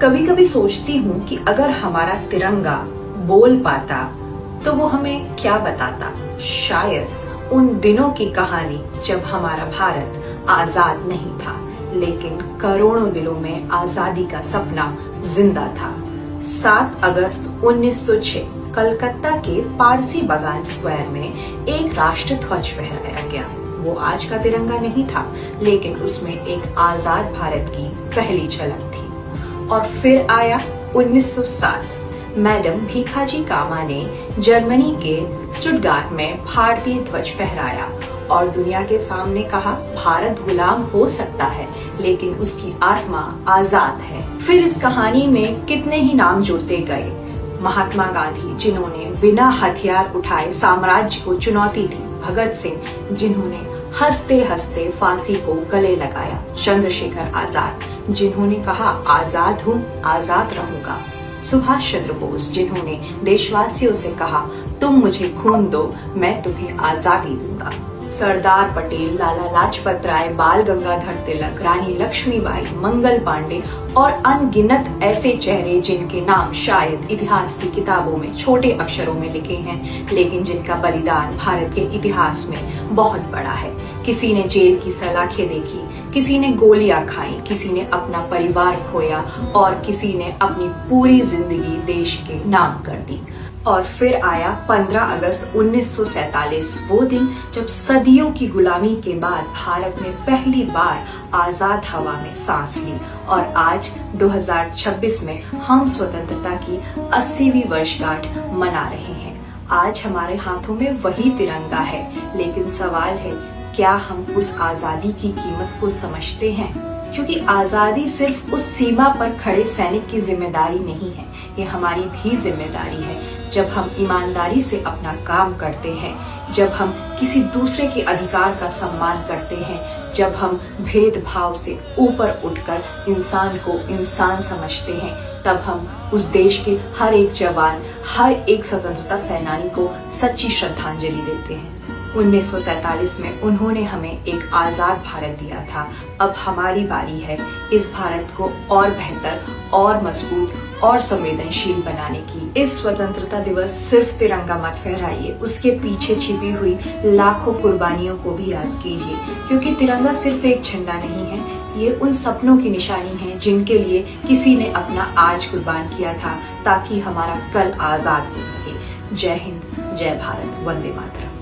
कभी कभी सोचती हूँ कि अगर हमारा तिरंगा बोल पाता तो वो हमें क्या बताता। शायद उन दिनों की कहानी जब हमारा भारत आजाद नहीं था, लेकिन करोड़ों दिलों में आजादी का सपना जिंदा था। 7 अगस्त 1906 कलकत्ता के पारसी बागान स्क्वायर में एक राष्ट्र ध्वज फहराया गया। वो आज का तिरंगा नहीं था, लेकिन उसमें एक आजाद भारत की पहली झलक थी। और फिर आया 1907। मैडम भीखाजी कामा ने जर्मनी के स्टुटगार्ट में भारतीय ध्वज फहराया और दुनिया के सामने कहा, भारत गुलाम हो सकता है लेकिन उसकी आत्मा आजाद है। फिर इस कहानी में कितने ही नाम जुड़ते गए। महात्मा गांधी, जिन्होंने बिना हथियार उठाए साम्राज्य को चुनौती दी। भगत सिंह, जिन्होंने हंसते हंसते फांसी को गले लगाया। चंद्रशेखर आजाद, जिन्होंने कहा, आजाद हूँ, आजाद रहूंगा। सुभाष चंद्र बोस, जिन्होंने देशवासियों से कहा, तुम मुझे खून दो, मैं तुम्हें आजादी दूंगा। सरदार पटेल, लाला लाजपत राय, बाल गंगाधर तिलक, रानी लक्ष्मीबाई, मंगल पांडे और अनगिनत ऐसे चेहरे जिनके नाम शायद इतिहास की किताबों में छोटे अक्षरों में लिखे हैं, लेकिन जिनका बलिदान भारत के इतिहास में बहुत बड़ा है। किसी ने जेल की सलाखें देखी, किसी ने गोलियां खाई, किसी ने अपना परिवार खोया और किसी ने अपनी पूरी जिंदगी देश के नाम कर दी। और फिर आया 15 अगस्त 1947, वो दिन जब सदियों की गुलामी के बाद भारत ने पहली बार आजाद हवा में सांस ली। और आज 2026 में हम स्वतंत्रता की 80वीं वर्षगांठ मना रहे हैं। आज हमारे हाथों में वही तिरंगा है, लेकिन सवाल है, क्या हम उस आजादी की कीमत को समझते हैं? क्योंकि आजादी सिर्फ उस सीमा पर खड़े सैनिक की जिम्मेदारी नहीं है, ये हमारी भी जिम्मेदारी है। जब हम ईमानदारी से अपना काम करते हैं, जब हम किसी दूसरे के अधिकार का सम्मान करते हैं, जब हम भेदभाव से ऊपर उठकर इंसान को इंसान समझते हैं, तब हम उस देश के हर एक जवान, हर एक स्वतंत्रता सेनानी को सच्ची श्रद्धांजलि देते हैं। 1947 में उन्होंने हमें एक आजाद भारत दिया था। अब हमारी बारी है इस भारत को और बेहतर, और मजबूत और संवेदनशील बनाने की। इस स्वतंत्रता दिवस सिर्फ तिरंगा मत फहराइए, उसके पीछे छिपी हुई लाखों कुर्बानियों को भी याद कीजिए। क्योंकि तिरंगा सिर्फ एक झंडा नहीं है, ये उन सपनों की निशानी है जिनके लिए किसी ने अपना आज कुर्बान किया था, ताकि हमारा कल आजाद हो सके। जय हिंद, जय भारत, वंदे मातरम।